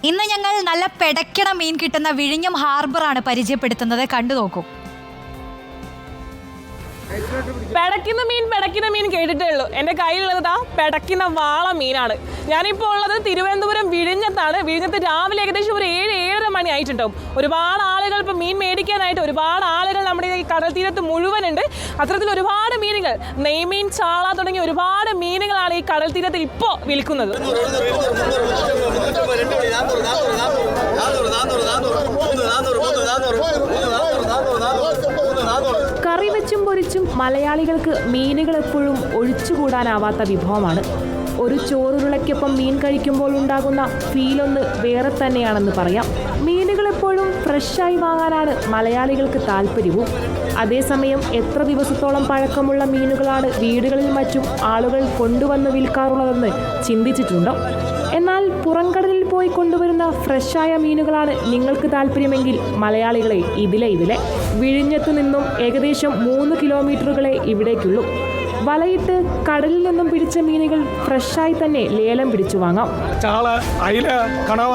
ഇന്ന് ഞങ്ങൾ നല്ല പെടക്കണ മീൻ കിട്ടുന്ന വിഴിഞ്ഞം ഹാർബറാണ് പരിചയപ്പെടുത്തുന്നത്. കണ്ടു നോക്കൂ. പെടക്കുന്ന മീൻ കേട്ടിട്ടേ ഉള്ളൂ. എൻ്റെ കയ്യിലുള്ളത് പെടക്കുന്ന വാള മീനാണ്. ഞാനിപ്പോൾ ഉള്ളത് തിരുവനന്തപുരം വിഴിഞ്ഞത്താണ്. വിഴിഞ്ഞത്ത് രാവിലെ ഏകദേശം ഒരു 7-7:30 മണി ആയിട്ടുണ്ടാവും. ഒരുപാട് ആളുകൾ ഇപ്പോൾ മീൻ മേടിക്കാനായിട്ട് ഒരുപാട് ആളുകൾ നമ്മുടെ ഈ കടൽ തീരത്ത് മുഴുവനുണ്ട്. അത്തരത്തിൽ ഒരുപാട് മീനുകൾ, നെയ്മീൻ, ചാള തുടങ്ങിയ ഒരുപാട് മീനുകളാണ് ഈ കടൽ തീരത്ത് ഇപ്പോൾ വിൽക്കുന്നത്. കറി വെച്ചും പൊരിച്ചും മലയാളികൾക്ക് മീനുകൾ എപ്പോഴും ഒഴിച്ചുകൂടാനാവാത്ത വിഭവമാണ്. ഒരു ചോറുരുളയ്ക്കൊപ്പം മീൻ കഴിക്കുമ്പോൾ ഉണ്ടാകുന്ന ഫീലൊന്ന് വേറെ തന്നെയാണെന്ന് പറയാം. മീനുകൾ എപ്പോഴും ഫ്രഷായി വാങ്ങാനാണ് മലയാളികൾക്ക് താല്പര്യവും. അതേസമയം എത്ര ദിവസത്തോളം പഴക്കമുള്ള മീനുകളാണ് വീടുകളിൽ മറ്റും ആളുകൾ കൊണ്ടുവന്ന് വിൽക്കാറുള്ളതെന്ന് ചിന്തിച്ചിട്ടുണ്ടോ? എന്നാൽ പുറംകടലിൽ പോയി കൊണ്ടുവരുന്ന ഫ്രഷായ മീനുകളാണ് നിങ്ങൾക്ക് താല്പര്യമെങ്കിൽ മലയാളികളെ ഇതിലെ വിഴിഞ്ഞത്തു നിന്നും ഏകദേശം 3 കിലോമീറ്ററുകളെ ഇവിടേക്കുള്ളൂ. വലയിട്ട് കടലിൽ നിന്നും പിടിച്ച മീനുകൾ ഫ്രഷായി തന്നെ ലേലം പിടിച്ചു വാങ്ങാം. ചാള, അയില, കണവ,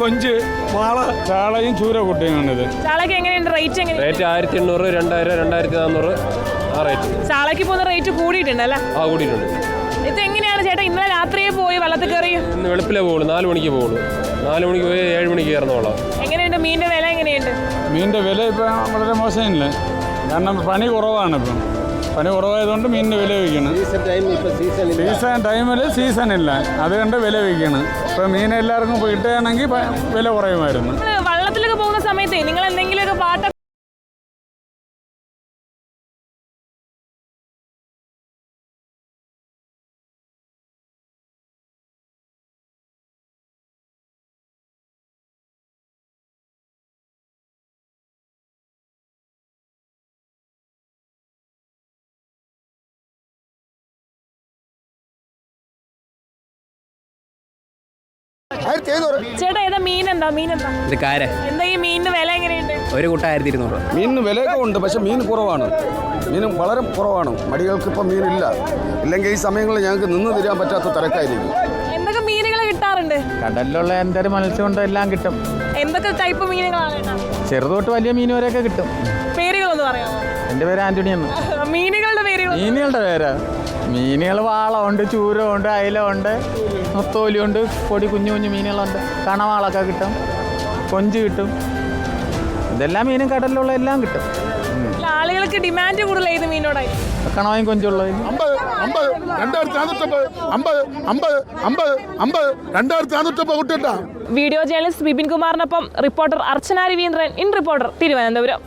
കൊഞ്ച്, വാള, ചാളയും ചൂരക്കുട്ടിയുമാണിത്. ചാളയ്ക്ക് എങ്ങനെയുണ്ട് റേറ്റ്? റേറ്റ് 1800, 2000, 2400 ആ റേറ്റ്. ചാളയ്ക്ക് പോകുന്ന റേറ്റ് കൂടിയിട്ടുണ്ട് അല്ലേ? ആ, കൂടിയിട്ടുണ്ട്. ഇത് എങ്ങനെയാണ് ചേട്ടാ? ഇന്നലെ രാത്രിയെ പോയി വള്ളത്തിൽ കയറി? ഇന്ന് വെളുപ്പിലേ പോകുള്ളൂ, 4 മണിക്ക് പോകുള്ളൂ. 4 മണിക്ക് പോയി 7 മണിക്ക് കയറുന്നോളാം. എങ്ങനെയുണ്ട് മീനിന്റെ വില? എങ്ങനെയുണ്ട് മീനിന്റെ വില ഇപ്പം വളരെ മോശമില്ല. കാരണം പണി കുറവാണ്. ഇപ്പം പണി കുറവായതുകൊണ്ട് മീനിന്റെ വില വയ്ക്കണം. സീസൺ ടൈമിൽ സീസണില്ല, അതുകൊണ്ട് വില വയ്ക്കണം. ഇപ്പം മീൻ എല്ലാവർക്കും കിട്ടുകയാണെങ്കിൽ വില കുറയുമായിരുന്നു. വള്ളത്തിലൊക്കെ പോകുന്ന സമയത്ത് നിങ്ങൾ എന്തെങ്കിലുമൊക്കെ പാട്ട് ചേട്ടാ ഏതാ മീനെന്താ? ഇത് കാര. എന്താ ഈ മീനിന്റെ വില എങ്ങനെയുണ്ട്? ഒരു കൂട്ടം 1200. മീനിന് വിലയൊക്കെ ഉണ്ട്, പക്ഷെ മീൻ കുറവാണ്. മീനും വളരെ കുറവാണ്. മടികൾക്ക് ഇപ്പം മീനില്ല. ഇല്ലെങ്കിൽ ഈ സമയങ്ങളിൽ ഞങ്ങൾക്ക് നിന്ന് തിരിയാൻ പറ്റാത്ത തിരക്കായിരിക്കും. എന്തൊക്കെ മീനുകൾ കിട്ടാറുണ്ട്? കടലിലുള്ള എന്തൊരു മത്സ്യമുണ്ടോ എല്ലാം കിട്ടും. എന്തൊക്കെ ടൈപ്പ് മീനുകളാണ്? ചെറുതൊട്ട് വലിയ മീൻ വരെയൊക്കെ കിട്ടും. പേരുകളൊന്ന് പറയാമോ? എൻ്റെ പേര് ആന്റണി എന്ന്. മീനുകളുടെ പേരുകൾ? മീനുകളുടെ പേരാ? മീനുകൾ വാള ഉണ്ട്, ചൂര ഉണ്ട്, അയില ഉണ്ട്, മുത്തോലി ഉണ്ട്, പൊടി കുഞ്ഞു മീനുകളുണ്ട്. കണവാളൊക്കെ കിട്ടും, കൊഞ്ച് കിട്ടും. ഇതെല്ലാം മീനും കടലിലുള്ള എല്ലാം കിട്ടും. ആളുകൾക്ക് ഡിമാൻഡ് കൂടുതൽ ഏത് മീനോടായി? കണവയും കൊഞ്ചുള്ളത്. 2450 വീഡിയോ ജേർണലിസ്റ്റ് ബിപിൻ കുമാറിനൊപ്പം reporter Archana Raveendran, in reporter, Thiruvananthapuram.